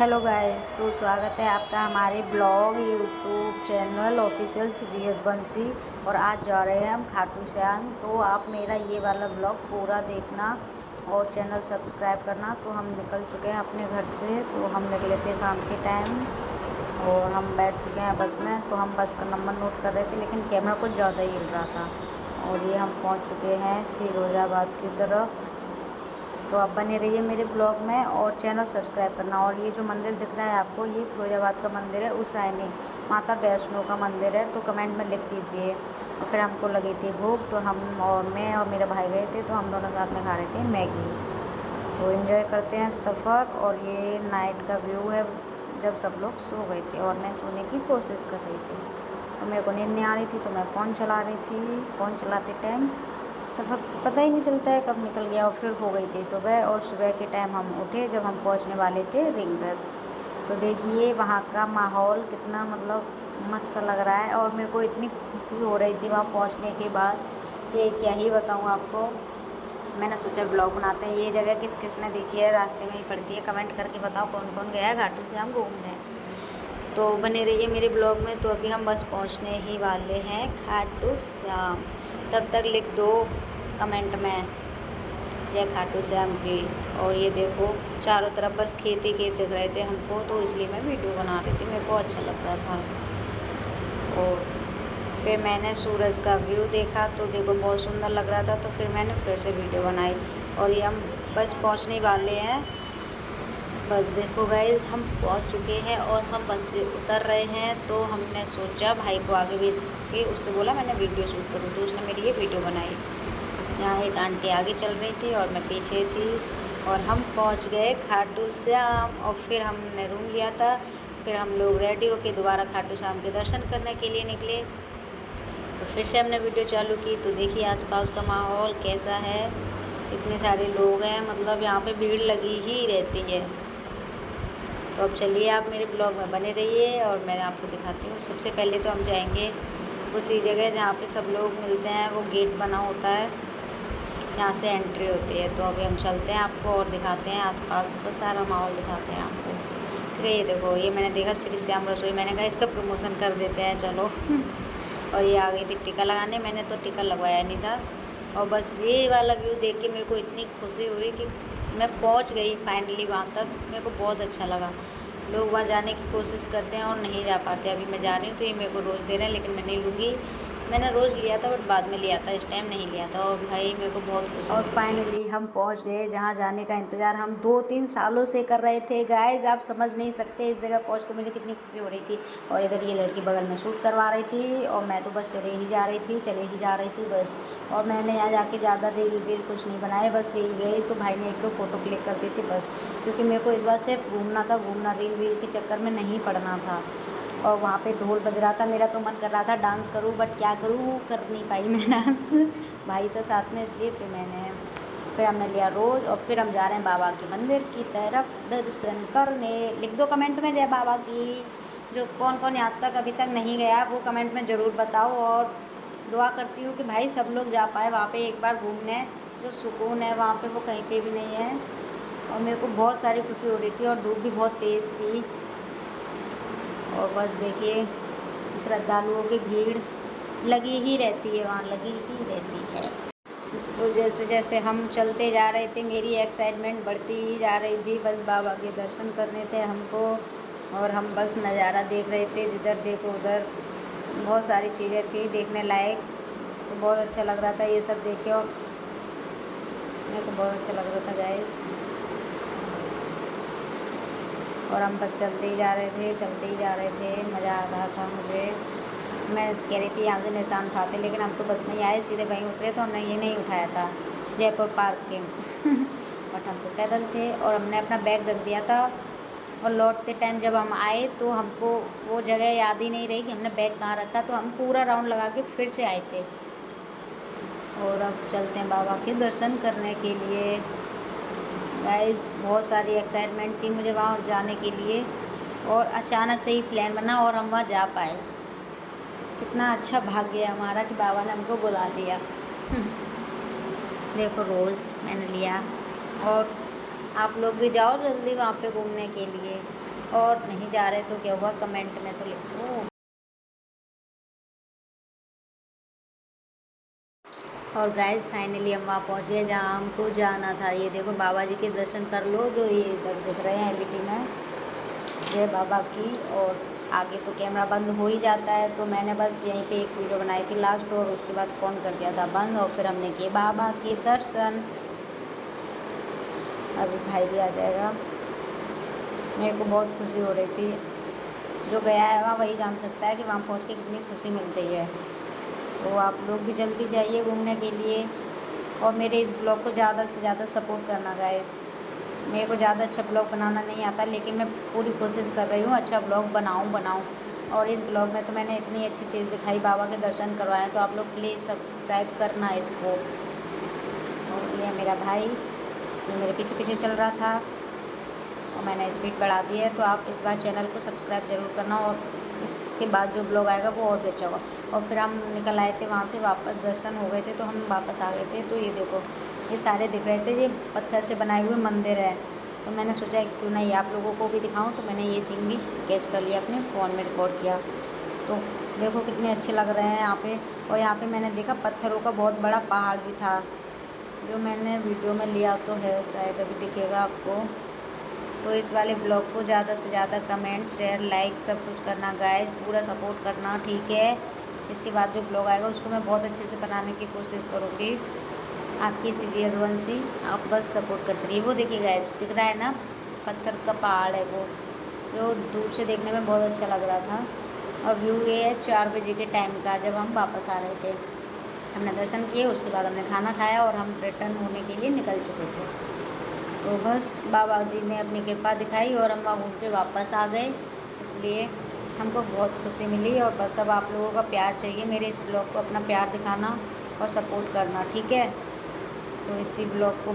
Hello guys, तो स्वागत है आपका हमारे ब्लॉग यूट्यूब चैनल ऑफिशियल श्रीयत बंसी। और आज जा रहे हैं हम खाटू श्याम। तो आप मेरा ये वाला ब्लॉग पूरा देखना और चैनल सब्सक्राइब करना। तो हम निकल चुके हैं अपने घर से। तो हम निकले थे शाम के टाइम और हम बैठ चुके हैं बस में। तो हम बस का नंबर नोट कर रहे थे लेकिन कैमरा कुछ ज़्यादा ही हिल रहा था। और ये हम पहुंच चुके हैं फिरोज़ाबाद की तरफ। तो आप बने रहिए मेरे ब्लॉग में और चैनल सब्सक्राइब करना। और ये जो मंदिर दिख रहा है आपको, ये फिरोज़ाबाद का मंदिर है। उस साइड माता वैष्णो का मंदिर है। तो कमेंट में लिख दीजिए। और फिर हमको लगी थी भूख, तो मैं और मेरा भाई गए थे। तो हम दोनों साथ में खा रहे थे मैगी। तो एंजॉय करते हैं सफ़र। और ये नाइट का व्यू है जब सब लोग सो गए थे और मैं सोने की कोशिश कर रही थी। तो मेरे को नींद नहीं आ रही थी तो मैं फ़ोन चला रही थी। फ़ोन चलाते टाइम सफ़र पता ही नहीं चलता है कब निकल गया। और फिर हो गई थी सुबह। और सुबह के टाइम हम उठे जब हम पहुंचने वाले थे रिंगस। तो देखिए वहाँ का माहौल कितना मस्त लग रहा है। और मेरे को इतनी खुशी हो रही थी वहाँ पहुँचने के बाद कि क्या ही बताऊँ आपको। मैंने सोचा ब्लॉग बनाते हैं। ये जगह किस किस ने देखी है, रास्ते में ही पड़ती है। कमेंट करके बताओ कौन कौन गया है घाटू श्याम घूमने। तो बने रहिए मेरे ब्लॉग में। तो अभी हम बस पहुंचने ही वाले हैं खाटू श्याम। तब तक लिख दो कमेंट में जय खाटू श्याम की। और ये देखो चारों तरफ बस खेत ही खेत दिख रहे थे हमको, तो इसलिए मैं वीडियो बना रही थी। मेरे को अच्छा लग रहा था। और फिर मैंने सूरज का व्यू देखा तो देखो बहुत सुंदर लग रहा था। तो फिर मैंने फिर से वीडियो बनाई। और ये हम बस पहुंचने वाले हैं। बस देखो गाइस, हम पहुंच चुके हैं और हम बस से उतर रहे हैं। तो हमने सोचा भाई को आगे भेज के उससे बोला मैंने वीडियो शूट करूँ, तो उसने मेरी ये वीडियो बनाई। यहाँ एक आंटी आगे चल रही थी और मैं पीछे थी। और हम पहुंच गए खाटू श्याम। और फिर हमने रूम लिया था। फिर हम लोग रेडी होके दोबारा खाटू श्याम के दर्शन करने के लिए निकले। तो फिर से हमने वीडियो चालू की। तो देखिए आसपास का माहौल कैसा है। इतने सारे लोग हैं, मतलब यहाँ पे भीड़ लगी ही रहती है। तो अब चलिए आप मेरे ब्लॉग में बने रहिए और मैं आपको दिखाती हूँ। सबसे पहले तो हम जाएंगे उसी जगह जहाँ पे सब लोग मिलते हैं। वो गेट बना होता है, यहाँ से एंट्री होती है। तो अभी हम चलते हैं, आपको और दिखाते हैं आसपास का सारा माहौल दिखाते हैं आपको। ठीक है, ये देखो ये मैंने देखा श्री श्याम रसोई। मैंने कहा इसका प्रमोशन कर देते हैं चलो। और ये आ गई थी टीका लगाने। मैंने तो टीका लगवाया नहीं था। और बस ये वाला व्यू देख के मेरे को इतनी खुशी हुई कि मैं पहुंच गई फाइनली वहाँ तक। मेरे को बहुत अच्छा लगा। लोग वहाँ जाने की कोशिश करते हैं और नहीं जा पाते। अभी मैं जा रही हूँ तो ये मेरे को रोज़ दे रहे हैं लेकिन मैं नहीं लूँगी। मैंने रोज़ लिया था बट बाद में लिया था, इस टाइम नहीं लिया था। और भाई मेरे को बहुत खुशी। और फाइनली हम पहुंच गए जहां जाने का इंतज़ार हम 2-3 सालों से कर रहे थे। गाइस आप समझ नहीं सकते इस जगह पहुंच के मुझे कितनी खुशी हो रही थी। और इधर ये लड़की बगल में शूट करवा रही थी और मैं तो बस चले ही जा रही थी बस। और मैंने यहाँ जाके ज़्यादा रील वील कुछ नहीं बनाए, बस यही गई। तो भाई ने 1-2 फ़ोटो क्लिक कर दी थी बस, क्योंकि मेरे को इस बार सिर्फ घूमना था, रील वील के चक्कर में नहीं पड़ना था। और वहाँ पे ढोल बज रहा था। मेरा तो मन कर रहा था डांस करूँ बट क्या करूँ, कर नहीं पाई मैं डांस। भाई था साथ में इसलिए फिर हमने लिया रोज़। और फिर हम जा रहे हैं बाबा के मंदिर की तरफ दर्शन करने। लिख दो कमेंट में जय बाबा की। जो कौन कौन यहाँ तक अभी तक नहीं गया वो कमेंट में ज़रूर बताओ। और दुआ करती हूँ कि भाई सब लोग जा पाए वहाँ पे एक बार घूमने। जो सुकून है वहाँ पे वो कहीं पे भी नहीं है। और मेरे को बहुत सारी खुशी हो रही थी और धूप भी बहुत तेज़ थी। और बस देखिए श्रद्धालुओं की भीड़ लगी ही रहती है, वहाँ लगी ही रहती है। तो जैसे जैसे हम चलते जा रहे थे मेरी एक्साइटमेंट बढ़ती ही जा रही थी। बस बाबा के दर्शन करने थे हमको। और हम बस नज़ारा देख रहे थे, जिधर देखो उधर बहुत सारी चीज़ें थी देखने लायक। तो बहुत अच्छा लग रहा था ये सब देख के। और मेरे को बहुत अच्छा लग रहा था गाइस। और हम बस चलते ही जा रहे थे, मज़ा आ रहा था मुझे। मैं कह रही थी यहाँ से निशान उठाते, लेकिन हम तो बस में ही आए, सीधे वहीं उतरे। तो हमने ये नहीं उठाया था जयपुर पार्किंग। बट हम तो पैदल थे और हमने अपना बैग रख दिया था। और लौटते टाइम जब हम आए तो हमको वो जगह याद ही नहीं रही कि हमने बैग कहाँ रखा। तो हम पूरा राउंड लगा के फिर से आए थे। और अब चलते हैं बाबा के दर्शन करने के लिए। गाइस बहुत सारी एक्साइटमेंट थी मुझे वहाँ जाने के लिए। और अचानक से ही प्लान बना और हम वहाँ जा पाए। कितना अच्छा भाग्य है हमारा कि बाबा ने हमको बुला लिया। देखो रोज़ मैंने लिया। और आप लोग भी जाओ जल्दी वहाँ पे घूमने के लिए, और नहीं जा रहे तो क्या हुआ, कमेंट में तो लिख दो। और गाइस फाइनली हम वहाँ पहुँच गए जहाँ हमको जाना था। ये देखो बाबा जी के दर्शन कर लो, जो ये इधर दिख रहे हैं एलईडी में, जय बाबा की। और आगे तो कैमरा बंद हो ही जाता है, तो मैंने बस यहीं पे एक वीडियो बनाई थी लास्ट, और उसके बाद फ़ोन कर दिया था बंद, और फिर हमने किए बाबा के दर्शन। अभी भाई भी आ जाएगा। मेरे को बहुत खुशी हो रही थी, जो गया है वहाँ वही जान सकता है कि वहाँ पहुँच के कितनी खुशी मिलती है। तो आप लोग भी जल्दी जाइए घूमने के लिए, और मेरे इस ब्लॉग को ज़्यादा से ज़्यादा सपोर्ट करना गाइस। मेरे को ज़्यादा अच्छा ब्लॉग बनाना नहीं आता, लेकिन मैं पूरी कोशिश कर रही हूँ अच्छा ब्लॉग बनाऊँ। और इस ब्लॉग में तो मैंने इतनी अच्छी चीज़ दिखाई, बाबा के दर्शन करवाए, तो आप लोग प्लीज़ सब्सक्राइब करना इसको। और ये मेरा भाई जो मेरे पीछे पीछे चल रहा था, और मैंने स्पीड बढ़ा दी है, तो आप इस बार चैनल को सब्सक्राइब ज़रूर करना। और इसके बाद जो ब्लॉग आएगा वो और भी अच्छा होगा। और फिर हम निकल आए थे वहाँ से, वापस दर्शन हो गए थे तो हम वापस आ गए थे। तो ये देखो ये सारे दिख रहे थे, ये पत्थर से बनाए हुए मंदिर है। तो मैंने सोचा क्यों नहीं आप लोगों को भी दिखाऊं, तो मैंने ये सीन भी कैच कर लिया, अपने फ़ोन में रिकॉर्ड किया। तो देखो कितने अच्छे लग रहे हैं यहाँ पे। और यहाँ पे मैंने देखा पत्थरों का बहुत बड़ा पहाड़ भी था, जो मैंने वीडियो में लिया तो है, शायद अभी दिखेगा आपको। तो इस वाले ब्लॉग को ज़्यादा से ज़्यादा कमेंट, शेयर, लाइक सब कुछ करना गाइस, पूरा सपोर्ट करना, ठीक है। इसके बाद जो ब्लॉग आएगा उसको मैं बहुत अच्छे से बनाने की कोशिश करूँगी। आपकी सीवी यदुवंशी, आप बस सपोर्ट करते रहिए। वो देखिए गाइस, दिख रहा है ना, पत्थर का पहाड़ है वो, जो दूर से देखने में बहुत अच्छा लग रहा था। और व्यू ये है 4 बजे के टाइम का, जब हम वापस आ रहे थे। हमने दर्शन किए, उसके बाद हमने खाना खाया और हम रिटर्न होने के लिए निकल चुके थे। तो बस बाबा जी ने अपनी कृपा दिखाई और हम वहाँ घूम के वापस आ गए, इसलिए हमको बहुत खुशी मिली। और बस अब आप लोगों का प्यार चाहिए, मेरे इस ब्लॉग को अपना प्यार दिखाना और सपोर्ट करना, ठीक है। तो इसी ब्लॉग को